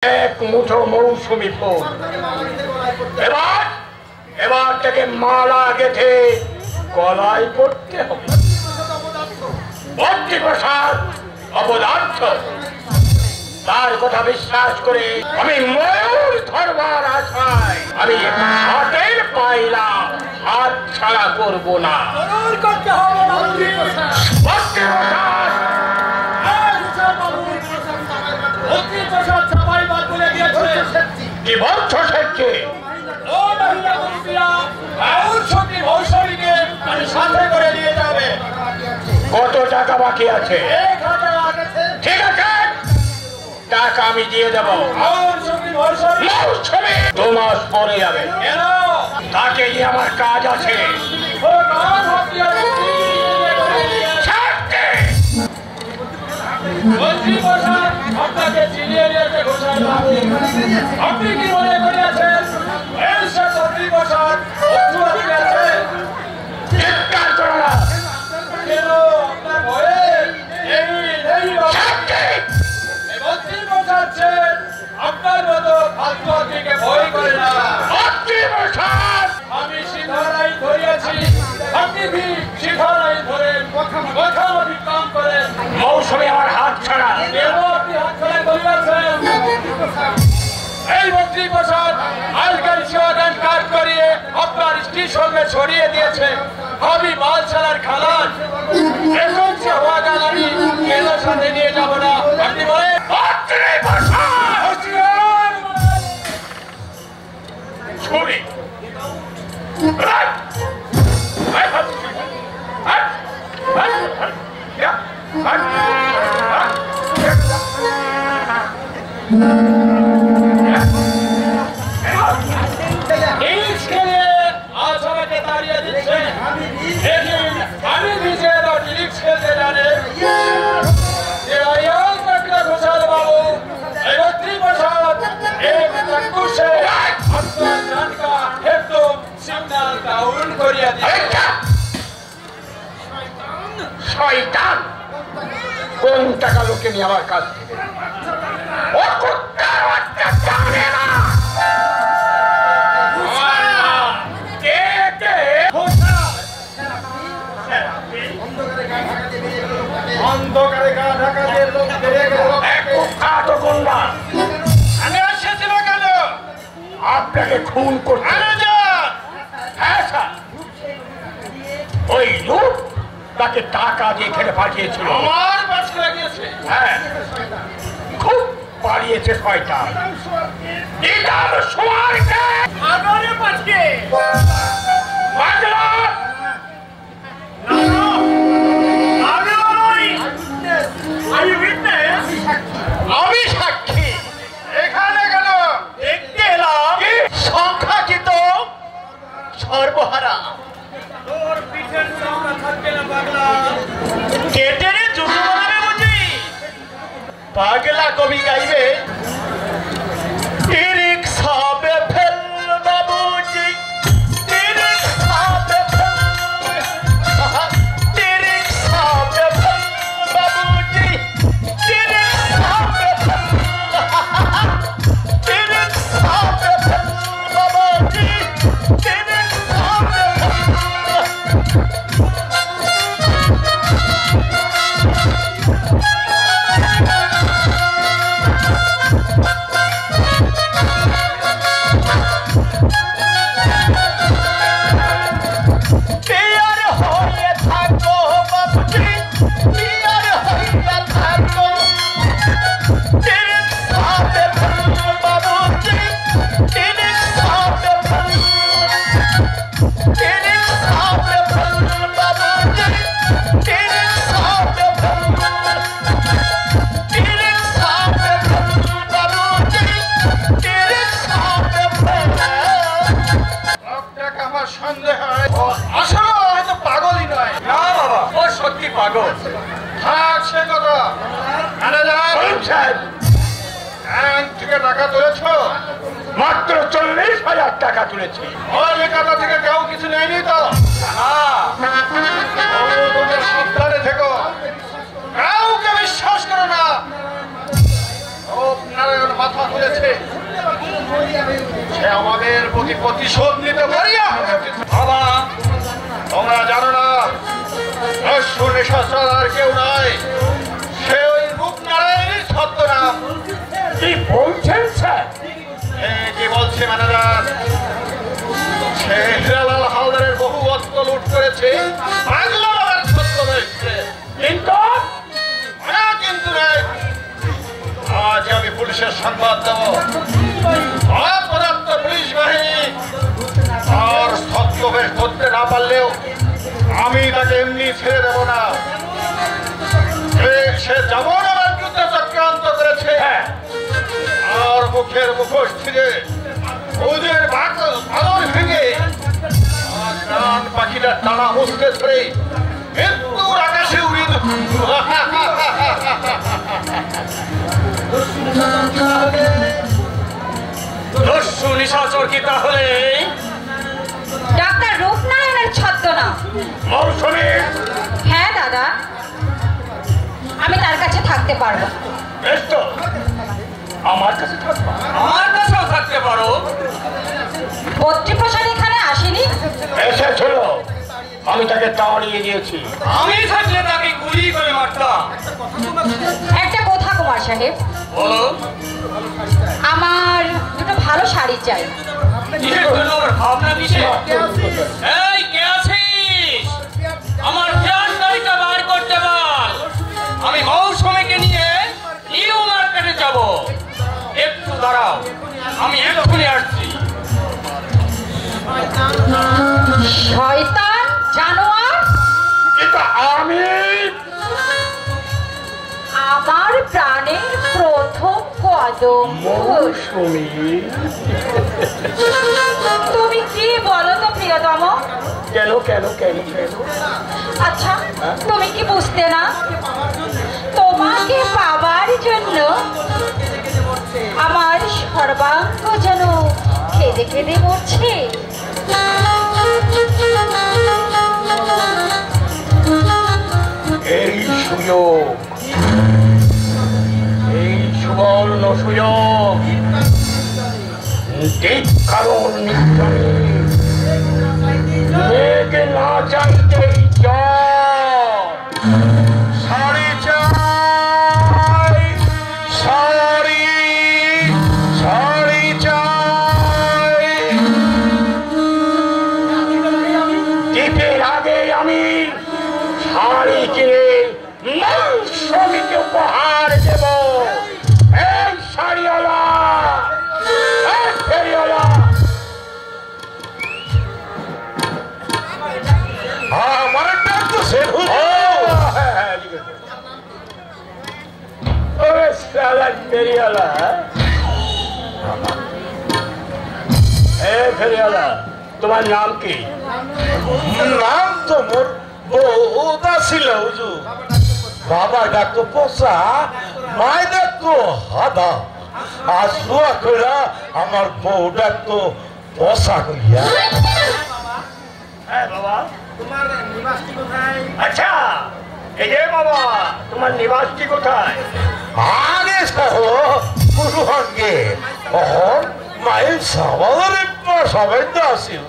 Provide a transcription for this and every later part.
এক মুঠো মৌসুমি ফুল। এবার এবার থেকে মালা গেঁথে গলায় পড়তে হবে। মন্ত্রীপ্রসাদ অপদার্থ, তার কথা বিশ্বাস করে আমি ময়ূর ধরবার আশায় আমি হাতের পাইলা হাত ছাড়া করব না। কি বলছো শেখকে? কত টাকা বাকি আছে? ঠিক আছে, টাকা আমি দিয়ে দেবো। 2 মাস পরে যাবে। তাকে নিয়ে আমার কাজ আছে। আপনি কি মনে করিয়াছেন চিৎকার করো না। আপনার মতো ভাগ্যকে ভয় করে না। আমি সিধারাই ধরিয়াছি, আপনি কি সিধারাই ধরেন কাম করেন। মৌসুমী আমার হাত ছাড়া। আপনি হাত ছাড়া করিয়াছেন। এই মন্ত্রী প্রসাদ আজকাল সিওয়াগান কাট করিয়ে আপনার স্ত্রীর সঙ্গে ছড়িয়ে দিয়েছে। আমি মাল ছাড়ার খালাস এখন সে ওয়াগান আমি কেন সাথে নিয়ে যাব না? আপনি বলেন ছুরি আমি নিজে রিক্স খেলতে জানে। ঘোষাল বাবু মন্ত্রী প্রসাদ আপনার জান का एकदम सिग्नल डाउन करिया दिया। শয়তান, কোন টাকা লোকে নিয়ে আমার কাছ থেকে? ও কুত্তার বাচ্চা জানে না। অন্ধকারে গা ঢাকা দিয়ে লোক বেরিয়ে গেল। আমি এসেছিল কেন? আপনাকে খুন করতে। হ্যাঁ স্যার, ওই লোক তাকে টাকা দিয়ে এখানে পাঠিয়েছিল। আমার পাশে লাগিয়েছে। হ্যাঁ, খুব পালিয়েছে শয়তান। এটার সময়কে আগারে পাশে বাজলা আমি সাক্ষী। এখানে কেন? দেখতে এলাম সংখ্যাকিত সর্বহারা। তোর পিঠের চামড়া থাকবে না পাগলা, কেটে জুতো বানাবে বুঝি? পাগলা কবি গাইবে রিক্সা বে ফেল বাবুজি, রিক্সা বে ফেল, রিক্সা বে ফেল বাবুজি, রিক্সা বে ফেল, রিক্সা বে ফেল বাবুজি, রিক্সা বে সন্দেহ হয় আসলে হয়তো পাগলই নয়। না বাবা, ও সত্যি পাগল। থাক সে কথা। থেকে টাকা তুলেছ? মাত্র 40,000 টাকা তুলেছি। ওই টাকা থেকে কেউ কিছু নেয়নি তো? সাবধানে থেকো, কাউকে বিশ্বাস করো না। ও রূপনারায়ণ মাথা তুলেছে, সে আমাদের প্রতি প্রতিশোধ নিতে পারিয়া। বাবা, তোমরা জানো না দস্যু নিশাচর আর কেউ নয়, সে ওই রূপনারায়ণের ছদ্মনাম। কি বলছেন স্যার? কি বলছে ম্যানেজার? সে হিরালাল হালদারের বহু অস্ত্র লুট করেছে, কিন্তু আজ আমি পুলিশের সংবাদ দেব, অপর্যাপ্ত পুলিশ বাহিনী আর ছদ্মবেশ ধরতে না পারলেও আমি তাকে এমনি ছেড়ে দেব না। সে যেমন আমার বিরুদ্ধে চক্রান্ত করেছে, আর মুখের মুখোশ ছিঁড়ে ওদের বাদর ভেঙে প্রাণ পাখিটা টানা মুসকে ধরে মৃত্যুর আকাশে উড়িয়ে দস্যু নিশাচর কি তাহলে ডাক্তার রূপনারায়ণের ছদ্মনাম? মৌসুমী? হ্যাঁ দাদা, আমি তার কাছে থাকতে পারবো। বেশ তো, আমার কাছে থাকবো। আমার কাছেও থাকতে পারো। পত্রিপ্রসাদ এখানে আসেনি? এসেছিল, আমি তাকে তাড়িয়ে দিয়েছি। আমি থাকলে তাকে গুলি করে মারতাম। একটা কথা কুমার সাহেব, বলো। আমার দুটো ভালো শাড়ি চাই। ভাবনা কিসে? এই কে আছিস? আমার প্রাণ গাড়িটা বার করতে বল। আমি মৌসুমীকে নিয়ে নিউ মার্কেটে যাব। একটু দাঁড়াও, আমি এক্ষুনি আসছি। শয়তান জানোয়ার, এটা আমি। আমার প্রাণের প্রথম কদম। মৌসুমী, তুমি কি বলো তো প্রিয়তম? কেন কেন কেন কেন? আচ্ছা, তুমি কি বুঝতে না? তোমাকে পাবার জন্য আমার সর্বাঙ্গ যেন কেঁদে কেঁদে মরছে। এই সুযোগ, এই সুবর্ণ সুযোগ, ঠিক কারণ মেয়েকে না চাইতেই শাড়ি চাই, শাড়ি শাড়ি চাই। টিপের আগে আমি শাড়ি কিনে মৌসুমীকে উপহার দেব। এই শাড়িওয়ালা, এই ফেরিওয়ালা, আমার ডাক তো সে ফেরিওয়ালা। ফেরিওয়ালা, তোমার নাম কি? নাম তো মোর বউদা ছিল হুজুর। বাবা ডাকতো পোষা, মায় ডাকতো হাদা, আর শুয়া কইরা আমার বউ ডাকতো পোষা কইয়া। হ্যাঁ বাবা, আচ্ছা এই যে বাবা, তোমার নিবাসটি কোথায়? আগে সহ পুরুষকে অহন মাইল সাবালের সবাই তো আসিল।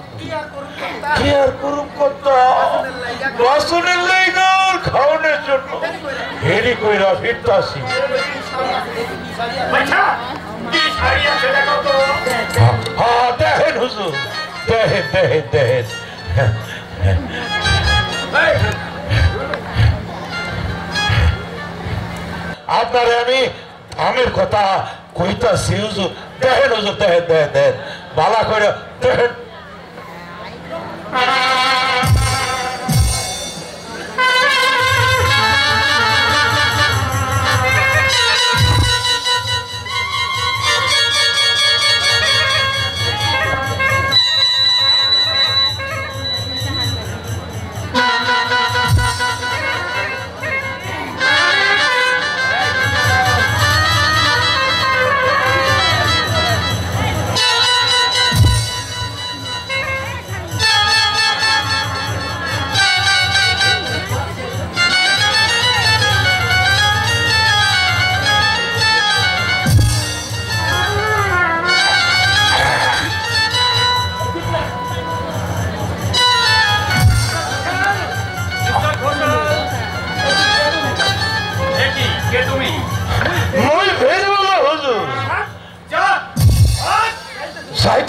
কি আর করুক করতো বাসনের লাইগার খাওয়ানোর জন্য হেরি কইরা ফিরতাছি। আচ্ছা কি শাড়ি আছে দেখো তো। হ্যাঁ দেখেন হুজুর, দেখেন দেখেন দেখেন। আপনারে আমি আমের কথা কইতাছি হুজুর, দেখেন হুজুর, দেখেন দেখেন দেখেন বালা করে দেখেন।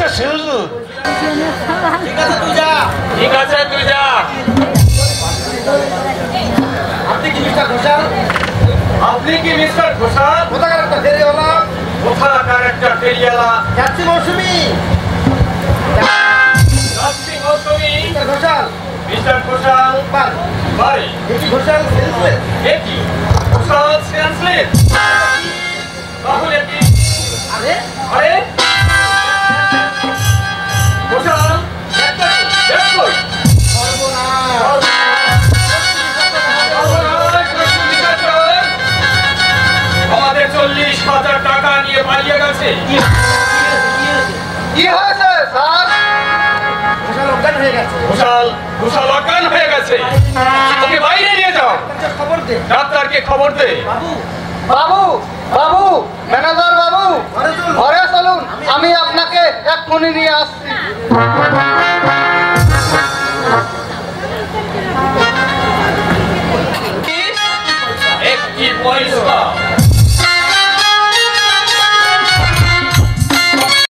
কইতা হুজুর ঠিক আছে তুই যা আপনি কি মিস্টার ঘোষাল? আপনি কি মিস্টার ঘোষাল? কোথাকার একটা ফেরিওয়ালা? কোথাকার একটা ফেরিওয়ালা? যাচ্ছি মৌসুমি। যাচ্ছি মৌসুমি। মিস্টার ঘোষাল? মিস্টার ঘোষাল বাড়ি। বাড়ি। দেখি ঘোষাল সেলসম্যান। এ কি? ঘোষাল সেলসম্যান? তাহলে কি? আরে আরে ঘোষাল ব্যাগ কই? সর্বনাশ। আমাদের 40,000 টাকা নিয়ে পালিয়ে গেছে। কি হয়েছে স্যার? ঘোষাল অজ্ঞান হয়ে গেছে। ঘোষাল অজ্ঞান হয়ে গেছে। ওকে বাইরে নিয়ে যাও। খবর দে। ডাক্তারকে খবর দে। বাবু বাবু ম্যানেজার বাবু ঘরে চলুন, আমি আপনাকে এক্ষুনি নিয়ে আসছি।